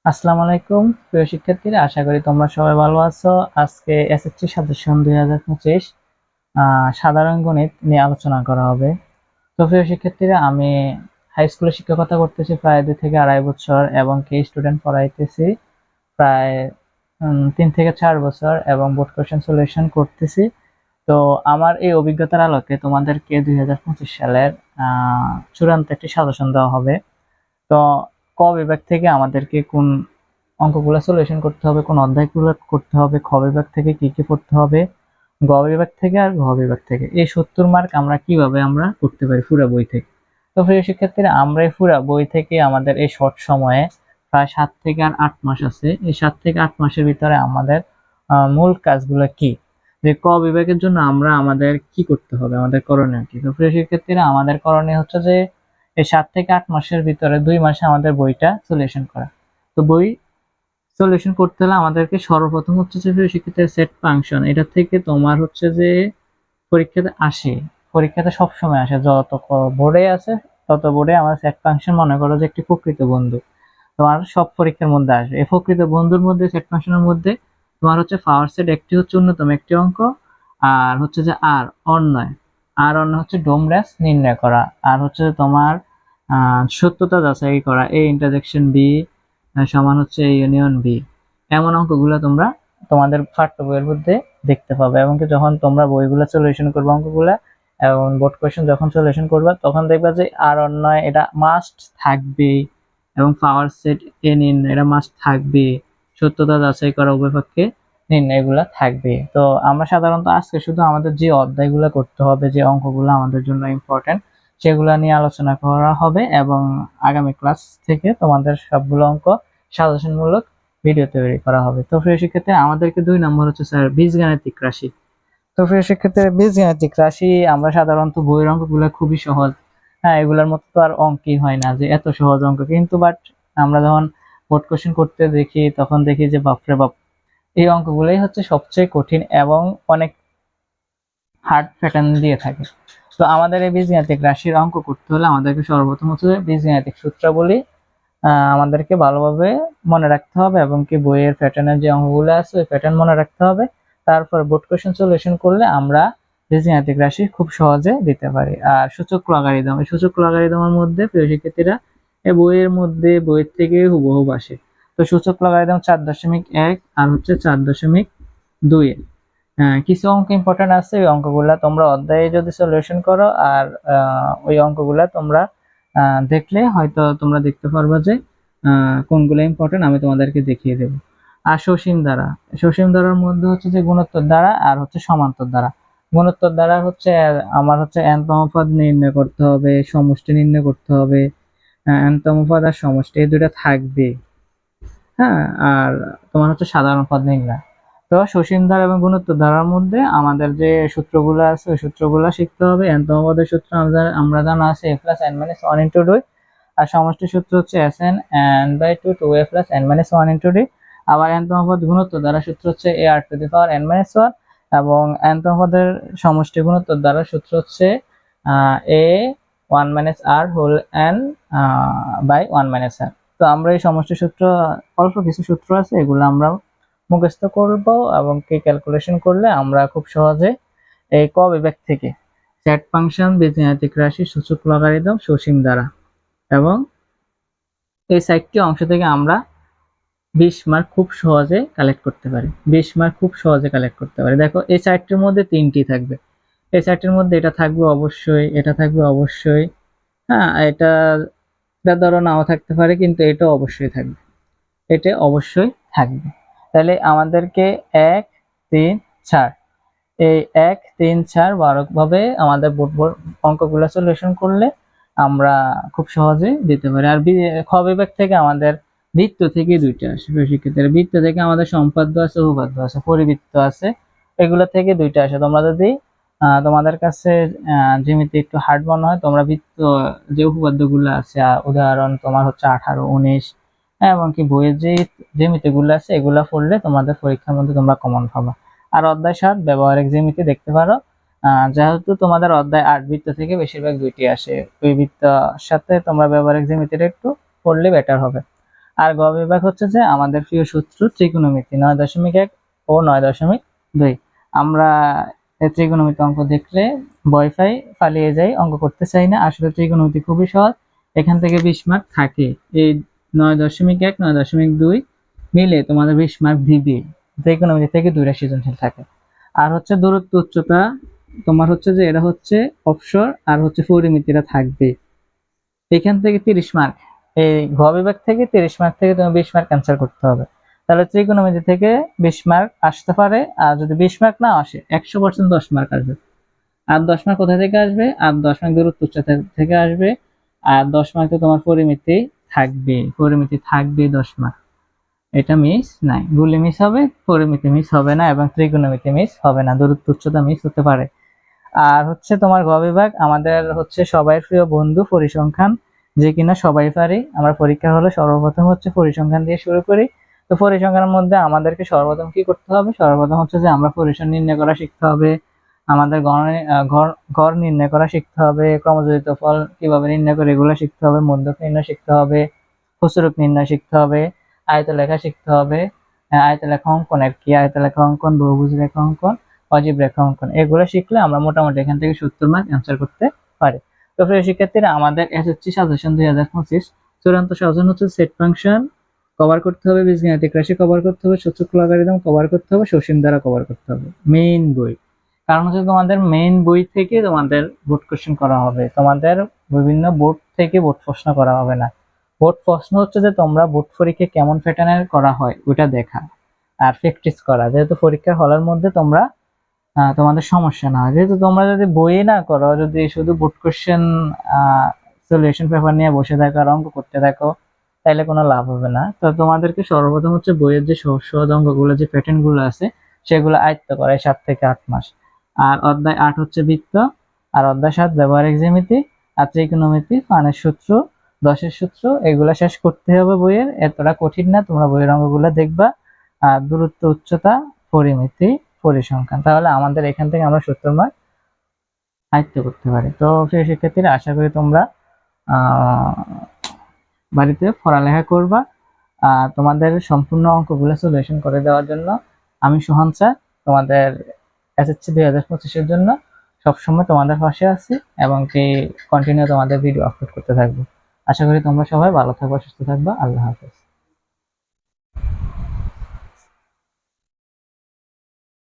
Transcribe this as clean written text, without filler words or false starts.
আসসালামু আলাইকুম প্রিয় শিক্ষার্থীরা, আশা করি তোমরা সবাই ভালো আছো। আজকে এসএসসি সাজেশন 2025 সাধারণ গণিত নিয়ে আলোচনা করা হবে। তো প্রিয় শিক্ষার্থীরা, আমি হাই স্কুলে শিক্ষকতা করতেছি প্রায় 2 থেকে 2.5 বছর এবং কি স্টুডেন্ট পড়াইতেছি প্রায় 3 থেকে 4 বছর এবং বোর্ড কোশ্চেন সলিউশন করতেছি। তো আমার এই অভিজ্ঞতার আলোকে তোমাদেরকে 2025 সালের চূড়ান্ত একটি সাজেশন দেওয়া হবে। তো ক বিভাগ থেকে আমাদেরকে কোন অঙ্কগুলো সলিউশন করতে হবে, কোন অধ্যায়গুলো করতে হবে, খ বিভাগ থেকে কি কি পড়তে হবে, গ বিভাগ থেকে আর ঘ বিভাগ থেকে এই 70 মার্ক আমরা কিভাবে করতে পারি পুরো বই থেকে। তো প্রিয় শিক্ষার্থীরা, আমরা এই পুরো বই থেকে আমাদের এই শর্ট সময়ে প্রায় 7 থেকে 8 মাস আছে। এই 7 থেকে 8 মাসের ভিতরে আমাদের মূল কাজগুলো কি, যে ক বিভাগের জন্য আমাদের কি করতে হবে, আমাদের করণীয় কি। তো প্রিয় শিক্ষার্থীরা, আমাদের করণীয় হচ্ছে যে এই 7 থেকে 8 মাসের ভিতরে 2 মাসে আমাদের বইটা সলিউশন করা। তো বই সলিউশন করতে হলে আমাদেরকে সর্বপ্রথম হচ্ছে যে শিক্ষার্থীর সেট ফাংশন, এটা থেকে তোমার হচ্ছে যে পরীক্ষাতে আসে, পরীক্ষাতে সবসময় আসে, যত বোর্ডে আছে তত বোর্ডে আমার সেট ফাংশন মনে করো যে একটি প্রকৃত বন্ধু। তোমার সব পরীক্ষার মধ্যে আসবে এই প্রকৃত বন্ধুর মধ্যে, সেট ফাংশনের মধ্যে তোমার হচ্ছে পাওয়ার সেট একটি হচ্ছে অন্যতম একটি অঙ্ক, আর হচ্ছে যে আর অন্যয়, আর অন্য হচ্ছে ডোমরেস নির্ণয় করা, আর হচ্ছে তোমার সত্যতা যাচাই করা, এ ইন্টারজেকশন বি সমান হচ্ছে এ ইউনিয়ন বি। এমন অঙ্কগুলো তোমরা তোমাদের পাঠ্য বইয়ের মধ্যে দেখতে পাবে, এবং কি যখন তোমরা বইগুলো সলিউশন করবে অঙ্কগুলা এবং বোর্ড কোয়েশ্চেন যখন সলিউশন করবে তখন দেখবা যে আর অন্যয় এটা মাস্ট থাকবে, এবং পাওয়ার সেট এ নির্ণয় এটা মাস্ট থাকবে, সত্যতা যাচাই করা উভয় পক্ষে নির্ণয় এগুলা থাকবে। তো আমরা সাধারণত আজকে শুধু আমাদের যে অধ্যায়গুলো করতে হবে, যে অঙ্কগুলো আমাদের জন্য ইম্পর্টেন্ট সেগুলা নিয়ে আলোচনা করা হবে, এবং আগামী ক্লাস থেকে তোমাদের সবগুলো অঙ্ক সাজেশনমূলক ভিডিও তৈরি করা হবে। তো প্রিয় শিক্ষার্থী, আমাদেরকে 2 নম্বর হচ্ছে স্যার বীজগাণিতিক রাশি। তো প্রিয় শিক্ষার্থী, বীজগাণিতিক রাশি আমরা সাধারণত বইয়ের অঙ্কগুলো খুবই সহজ, হ্যাঁ এগুলোর মতো তো আর অঙ্কই হয় না যে এত সহজ অঙ্ক, কিন্তু বাট আমরা যখন বোর্ড কোশ্চেন করতে দেখি তখন দেখি যে বাপরে বাপ, এই অঙ্কগুলোই হচ্ছে সবচেয়ে কঠিন এবং অনেক হার্ড প্যাটার্ন দিয়ে থাকে। তো আমাদের এই বীজগাণিতিক রাশির অঙ্ক করতে হলে আমাদেরকে সর্বপ্রথম হচ্ছে বীজগাণিতিক সূত্রাবলী আমাদেরকে ভালোভাবে মনে রাখতে হবে, এবং কি বইয়ের প্যাটার্নের যে অঙ্কগুলো আছে ওই প্যাটার্ন মনে রাখতে হবে। তারপর বোর্ড কোশ্চেন সলিউশন করলে আমরা বীজগাণিতিক রাশি খুব সহজে দিতে পারি। আর সূচক লগারিদম, এই সূচক লগারিদমের মধ্যে প্রিয় শিক্ষার্থীরা এই বইয়ের মধ্যে বইয়ের থেকে হুবহু আসে। তো সূচক লগারিদম 4.1 আর হচ্ছে 4.2। কিছু অঙ্ক ইম্পর্টেন্ট আছে, ওই অঙ্কগুলা তোমরা অধ্যায়ে যদি সলিউশন করো আর ওই অঙ্কগুলা তোমরা দেখলে হয়তো তোমরা দেখতে পারবে যে কোনগুলো ইম্পর্টেন্ট, আমি তোমাদেরকে দেখিয়ে দেব। আর সসীম ধারা, সসীম ধারার মধ্যে হচ্ছে যে গুণোত্তর দ্বারা আর হচ্ছে সমান্তর দ্বারা। গুণোত্তর দ্বারা হচ্ছে আমার হচ্ছে n-তম পদ নির্ণয় করতে হবে, সমষ্টি নির্ণয় করতে হবে, n-তম পদ আর সমষ্টি এই দুইটা থাকবে। হ্যাঁ, আর তোমার হচ্ছে সাধারণ পদ নির্ণয়। তো সসীম ধারা এবং গুণোত্তর ধারার মধ্যে আমাদের যে সূত্রগুলো আছে ওই সূত্রগুলো শিখতে হবে। n-তম পদের সূত্র আমরা জানা আছে a plus n minus 1 into 2, আর সমষ্টির সূত্র হচ্ছে Sn n/2 2a plus n minus 1 into d। আবার n-তম পদ গুণোত্তর দ্বারা সূত্র হচ্ছে ar to the power n minus 1, এবং n-তম পদের সমষ্টি গুণোত্তর দ্বারা সূত্র হচ্ছে a 1 minus r whole n by 1 minus r। তো আমরা এই সমষ্টি সূত্র, অল্প কিছু সূত্র আছে এগুলো আমরা মুখস্থ করব, এবং কি ক্যালকুলেশন করলে আমরা খুব সহজে এই ক বিভাগ থেকে সেট ফাংশন, বীজগাণিতিক রাশি, সূচক লগারিদম, সসীম ধারা এবং এই 4টি অংশ থেকে আমরা 20 মার্ক খুব সহজে কালেক্ট করতে পারি। 20 মার্ক খুব সহজে কালেক্ট করতে পারি। দেখো এই 4টির মধ্যে 3টি থাকবে, এই 4টির মধ্যে এটা থাকবে অবশ্যই, এটা থাকবে অবশ্যই, হ্যাঁ এটা ধরো নাও থাকতে পারে, কিন্তু এটা অবশ্যই থাকবে, এটা অবশ্যই থাকবে। তাহলে আমাদেরকে 1 3 4 এই 1 3 4 ভাবে আমাদের বোর্ড অঙ্কগুলো সলিউশন করলে আমরা খুব সহজে দিতে পারি। আর খ বিভাগ থেকে আমাদের বৃত্ত থেকে 2টা আসে। শিক্ষার্থীরা, বৃত্ত থেকে আমাদের সম্পাদ্য আছে, উপপাদ্য আছে, পরিবৃত্ত আছে, এগুলো থেকে 2টা আসে। তোমরা যদি তোমাদের কাছে জ্যামিতি একটু হার্ড মনে হয়, তোমরা বৃত্ত যে উপপাদ্যগুলো আছে, উদাহরণ তোমার হচ্ছে 18 19, এবং কি বইয়ের যে জ্যামিতিগুলো আছে এগুলা পড়লে তোমাদের পরীক্ষার মধ্যে তোমরা কমন পাবা। আর অধ্যায় 7 ব্যবহারিক জ্যামিতি দেখতে পারো। যেহেতু তোমাদের অধ্যায় 8 বৃত্ত থেকে বেশিরভাগ 2টি আসে, ওই বৃত্তের সাথে তোমরা ব্যবহারিক জ্যামিতিটা একটু পড়লে বেটার হবে। আর গ বিভাগ হচ্ছে যে আমাদের প্রিয় সূত্র ত্রিকোণমিতি 9.1 ও 9.2। আমরা ত্রিকোণমিতি অঙ্ক দেখলে ভয় পাই, পালিয়ে যাই, অঙ্ক করতে চাই না। আসলে ত্রিকোণমিতি খুবই সহজ, এখান থেকে 20 মার্ক থাকে। এই 9.1 9.2 মিলে তোমাদের 20 মার্ক দিবে। ত্রিকোণমিতি থেকে 2টা সৃজনশীল থাকে। আর হচ্ছে দূরত্ব উচ্চতা, তোমার হচ্ছে যে এটা হচ্ছে অবসর, আর হচ্ছে পরিমিতিটা থাকবে। এখান থেকে 30 মার্ক, এই ঘ বিভাগ থেকে 30 মার্ক থেকে তুমি 20 মার্ক অ্যান্সার করতে হবে। তাহলে ত্রিকোণমিতি থেকে 20 মার্ক আসতে পারে। আর যদি 20 মার্ক না আসে, 100% 10 মার্ক আসবে। আর 10 মার্ক কোথা থেকে আসবে? আর 10 মার্ক দূরত্ব উচ্চতা থেকে আসবে। আর 10 মার্কে তোমার পরিমিতি থাকবে, পরিমিতি থাকবে 10 মার্ক। এটা মিস নাই, গুলি মিস হবে, পরিমিতি মিস হবে না, এবং ত্রিকোণমিতি মিস হবে না, দূরত্ব উচ্চতা মিস হতে পারে। আর হচ্ছে তোমার গ বিভাগ আমাদের হচ্ছে সবাই প্রিয় বন্ধু পরিসংখ্যান, যে কিনা সবাই পারি। আমরা পরীক্ষা হলে সর্বপ্রথম হচ্ছে পরিসংখ্যান দিয়ে শুরু করি। তো পরিসংখ্যানের মধ্যে আমাদেরকে সর্বপ্রথম কি করতে হবে? সর্বপ্রথম হচ্ছে যে আমরা পরিসর নির্ণয় করা শিখতে হবে, আমাদের গড় নির্ণয় করা শিখতে হবে, ক্রমযোজিত ফল কিভাবে নির্ণয় করে এগুলো শিখতে হবে, মধ্যক নির্ণয় শিখতে হবে, প্রচুরক নির্ণয় শিখতে হবে, আয়ত লেখা শিখতে হবে। আয়ত লেখা অঙ্কন আর কি, আয়ত লেখা অঙ্কন, বহুভুজ রেখা অঙ্কন, অজীব রেখা অঙ্কন, এগুলো শিখলে আমরা মোটামুটি এখান থেকে 70 মার্ক অ্যান্সার করতে পারি। তো প্রিয় শিক্ষার্থীরা, আমাদের এসএসসি সাজেশন 2025 চূড়ান্ত সাজেশন হচ্ছে সেট ফাংশন কভার করতে হবে, বীজগাণিতিক রাশি কভার করতে হবে, সূচক লগারিদম কভার করতে হবে, সসীম ধারা কভার করতে হবে, মেইন বই। কারণ হচ্ছে তোমাদের মেইন বই থেকে তোমাদের বোর্ড কোশ্চেন করা হবে, তোমাদের বিভিন্ন বোর্ড থেকে বোর্ড প্রশ্ন করা হবে না। বোর্ড প্রশ্ন হচ্ছে যে তোমরা বোর্ড পরীক্ষা কেমন প্যাটার্নের করা হয় ওইটা দেখা আর প্র্যাকটিস করা, যেহেতু পরীক্ষার হলের মধ্যে তোমরা তোমাদের সমস্যা না হয়। যেহেতু তোমরা যদি বইয়ে না করো, যদি শুধু বোর্ড কোশ্চেন সলিউশন পেপার নিয়ে বসে থাকো আর অঙ্ক করতে থাকো, তাইলে কোনো লাভ হবে না। তো তোমাদেরকে সর্বপ্রথম হচ্ছে বইয়ের যে সহজ সহজ অঙ্কগুলো, যে প্যাটার্ন গুলো আছে সেগুলো আয়ত্ত করায় 7 থেকে 8 মাস। আর অধ্যায় 8 হচ্ছে বৃত্ত, আর অধ্যায় 7 ব্যবহারিক জ্যামিতি, আর ত্রিকোণমিতি, পানের সূত্র, দশের সূত্র, এগুলা শেষ করতে হবে বইয়ের। এতটা কঠিন না, তোমরা বইয়ের অঙ্কগুলো দেখবা। আর দূরত্ব উচ্চতা, পরিমিতি, পরিসংখ্যান, তাহলে আমাদের এখান থেকে আমরা 70 মার্ক আয়ত্ত করতে পারি। তো প্রিয় শিক্ষার্থীরা, আশা করি তোমরা বাড়িতে পড়ালেখা করবা। তোমাদের সম্পূর্ণ অঙ্কগুলো সলিউশন করে দেওয়ার জন্য আমি সোহান স্যার তোমাদের এসএসসি 2025-এর জন্য সবসময় তোমাদের পাশে আছি, এবং কি কন্টিনিউ তোমাদের ভিডিও আপলোড করতে থাকবো। আশা করি তোমরা সবাই ভালো থাকবা, সুস্থ থাকবা। আল্লাহ হাফেজ।